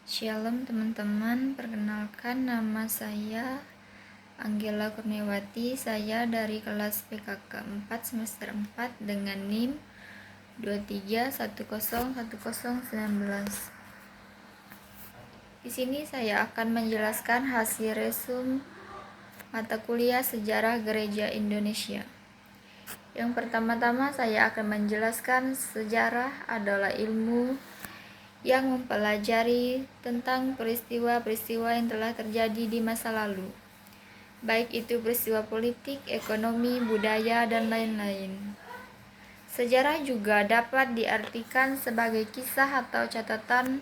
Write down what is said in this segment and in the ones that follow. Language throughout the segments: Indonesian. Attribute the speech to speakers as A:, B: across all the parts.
A: Shalom teman-teman, perkenalkan nama saya Anggela Kurniawati. Saya dari kelas PKK 4 semester 4 dengan NIM 23101019. Di sini saya akan menjelaskan hasil resum mata kuliah Sejarah Gereja Indonesia. Yang pertama-tama saya akan menjelaskan sejarah adalah ilmu yang mempelajari tentang peristiwa-peristiwa yang telah terjadi di masa lalu, baik itu peristiwa politik, ekonomi, budaya, dan lain-lain. Sejarah juga dapat diartikan sebagai kisah atau catatan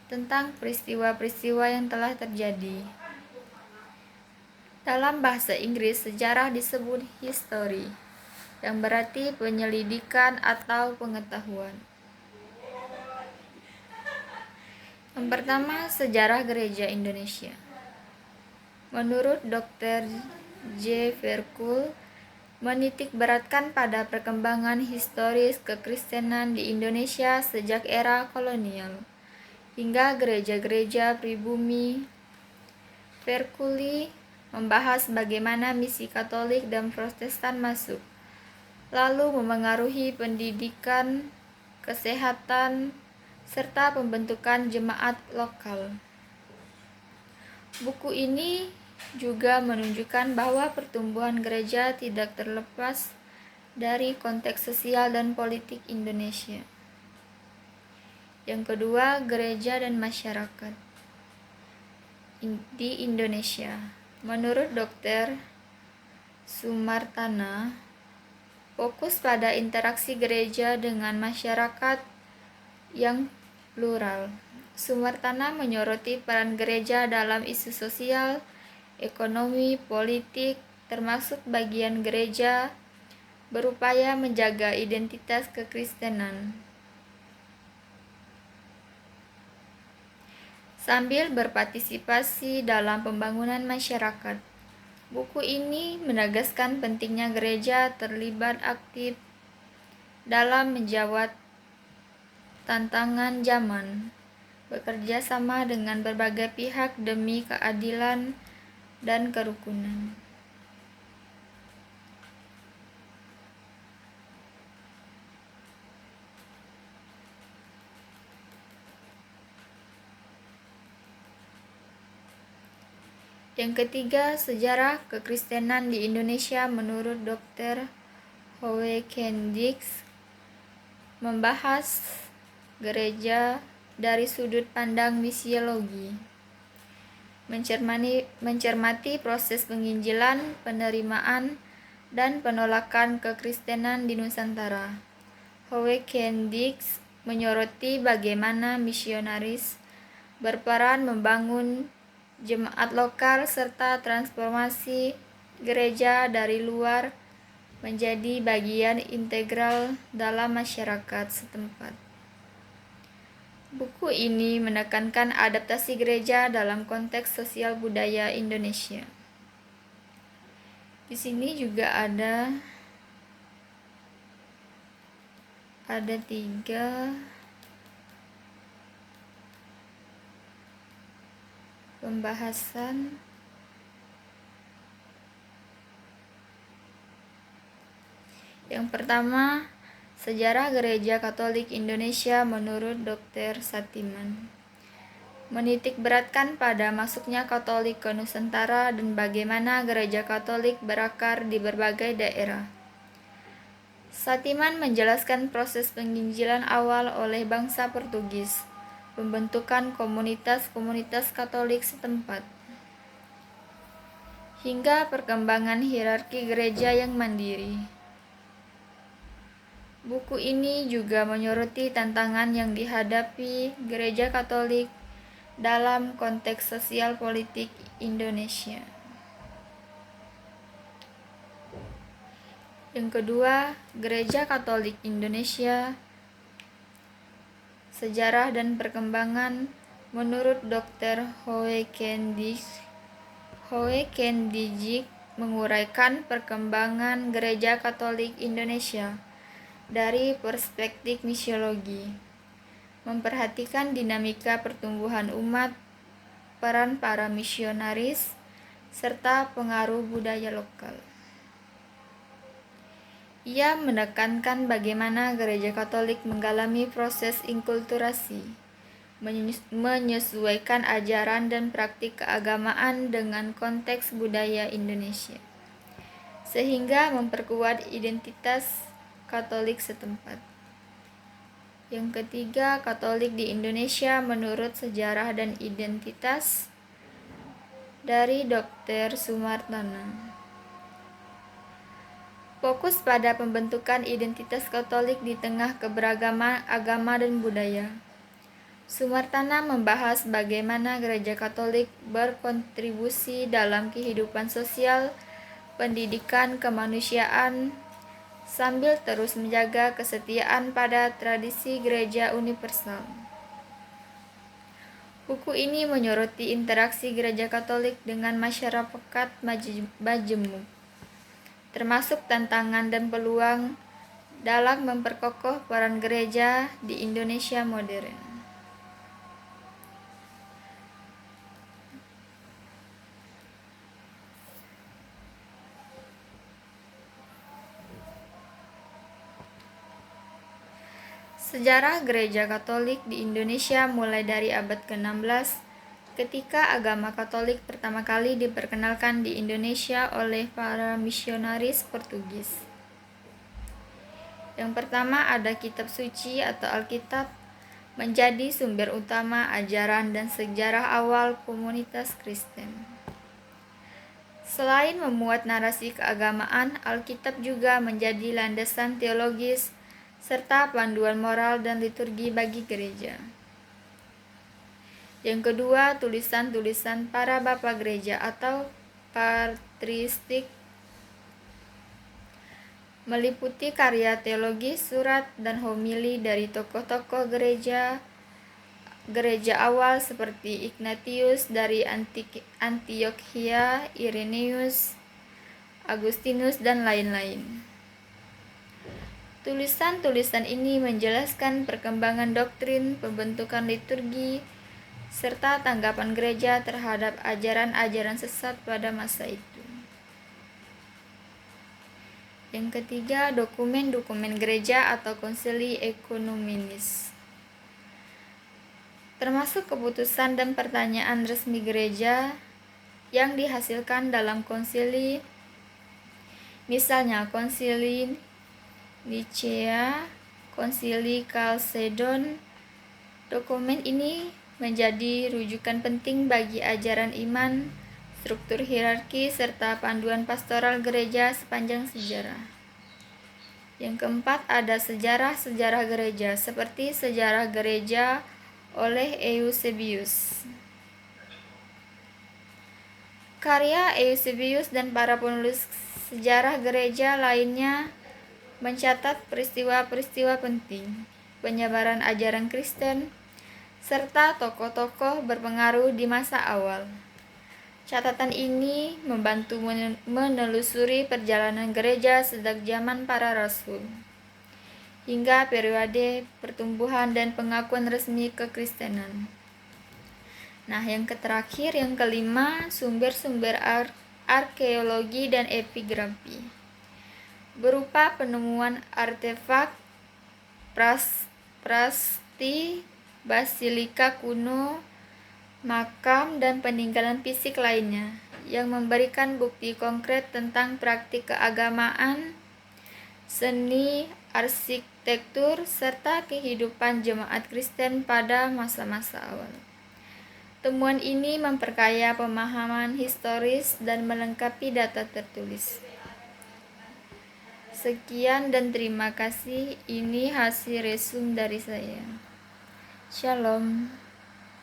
A: tentang peristiwa-peristiwa yang telah terjadi. Dalam bahasa Inggris, sejarah disebut history, yang berarti penyelidikan atau pengetahuan. Yang pertama, sejarah gereja Indonesia. Menurut Dr. J. Verkuil, menitik beratkan pada perkembangan historis kekristenan di Indonesia sejak era kolonial hingga gereja-gereja pribumi. Verkuil membahas bagaimana misi Katolik dan Protestan masuk, lalu memengaruhi pendidikan, kesehatan, serta pembentukan jemaat lokal. Buku ini juga menunjukkan bahwa pertumbuhan gereja tidak terlepas dari konteks sosial dan politik Indonesia. Yang kedua, gereja dan masyarakat di Indonesia. Menurut Dr. Sumartana, fokus pada interaksi gereja dengan masyarakat yang plural. Sumartana menyoroti peran gereja dalam isu sosial, ekonomi, politik, termasuk bagian gereja berupaya menjaga identitas kekristenan sambil berpartisipasi dalam pembangunan masyarakat. Buku ini menegaskan pentingnya gereja terlibat aktif dalam menjawab tantangan zaman, bekerja sama dengan berbagai pihak demi keadilan dan kerukunan. Yang ketiga, sejarah kekristenan di Indonesia menurut Dr. Howe Kendix membahas gereja dari sudut pandang misiologi, mencermati proses penginjilan, penerimaan, dan penolakan kekristenan di Nusantara. Howe Kendix menyoroti bagaimana misionaris berperan membangun jemaat lokal serta transformasi gereja dari luar menjadi bagian integral dalam masyarakat setempat. Buku ini menekankan adaptasi gereja dalam konteks sosial budaya Indonesia. Di sini juga ada 3 pembahasan. Yang pertama, sejarah Gereja Katolik Indonesia menurut Dr. Satiman. Menitik beratkan pada masuknya Katolik ke Nusantara dan bagaimana Gereja Katolik berakar di berbagai daerah. Satiman menjelaskan proses penginjilan awal oleh bangsa Portugis, pembentukan komunitas-komunitas Katolik setempat, hingga perkembangan hierarki gereja yang mandiri. Buku ini juga menyoroti tantangan yang dihadapi gereja Katolik dalam konteks sosial politik Indonesia. Yang kedua, Gereja Katolik Indonesia, sejarah dan perkembangan menurut Dr. Howe Kendix menguraikan perkembangan Gereja Katolik Indonesia dari perspektif misiologi, memperhatikan dinamika pertumbuhan umat, peran para misionaris, serta pengaruh budaya lokal. Ia menekankan bagaimana Gereja Katolik mengalami proses inkulturasi, menyesuaikan ajaran dan praktik keagamaan dengan konteks budaya Indonesia, sehingga memperkuat identitas Katolik setempat. Yang ketiga, Katolik di Indonesia menurut sejarah dan identitas, dari Dr. Sumartana. Fokus pada pembentukan identitas Katolik di tengah keberagaman agama dan budaya. Sumartana membahas bagaimana Gereja Katolik berkontribusi dalam kehidupan sosial, pendidikan, kemanusiaan, sambil terus menjaga kesetiaan pada tradisi gereja universal. Buku ini menyoroti interaksi Gereja Katolik dengan masyarakat majemuk, termasuk tantangan dan peluang dalam memperkokoh peran gereja di Indonesia modern. Sejarah Gereja Katolik di Indonesia mulai dari abad ke-16, ketika agama Katolik pertama kali diperkenalkan di Indonesia oleh para misionaris Portugis. Yang pertama ada kitab suci atau Alkitab, menjadi sumber utama ajaran dan sejarah awal komunitas Kristen. Selain memuat narasi keagamaan, Alkitab juga menjadi landasan teologis serta panduan moral dan liturgi bagi gereja. Yang kedua, tulisan-tulisan para bapa gereja atau patristik, meliputi karya teologis, surat, dan homili dari tokoh-tokoh gereja awal seperti Ignatius dari Antiokhia, Irenaeus, Agustinus, dan lain-lain. Tulisan-tulisan ini menjelaskan perkembangan doktrin, pembentukan liturgi, serta tanggapan gereja terhadap ajaran-ajaran sesat pada masa itu. Yang ketiga, dokumen-dokumen gereja atau konsili ekumenis, termasuk keputusan dan pertanyaan resmi gereja yang dihasilkan dalam konsili, misalnya konsili Nicea, konsili Kalsedon. Dokumen ini menjadi rujukan penting bagi ajaran iman, struktur hierarki, serta panduan pastoral gereja sepanjang sejarah. Yang keempat ada sejarah-sejarah gereja, seperti sejarah gereja oleh Eusebius. Karya Eusebius dan para penulis sejarah gereja lainnya mencatat peristiwa-peristiwa penting, penyebaran ajaran Kristen, serta tokoh-tokoh berpengaruh di masa awal. Catatan ini membantu menelusuri perjalanan gereja sejak zaman para rasul hingga periode pertumbuhan dan pengakuan resmi kekristenan. Nah, yang terakhir, yang kelima, sumber-sumber arkeologi dan epigrafi, berupa penemuan artefak prasti, basilika kuno, makam, dan peninggalan fisik lainnya yang memberikan bukti konkret tentang praktik keagamaan, seni, arsitektur, serta kehidupan jemaat Kristen pada masa-masa awal. Temuan ini memperkaya pemahaman historis dan melengkapi data tertulis. Sekian dan terima kasih. Ini hasil resum dari saya. Shalom.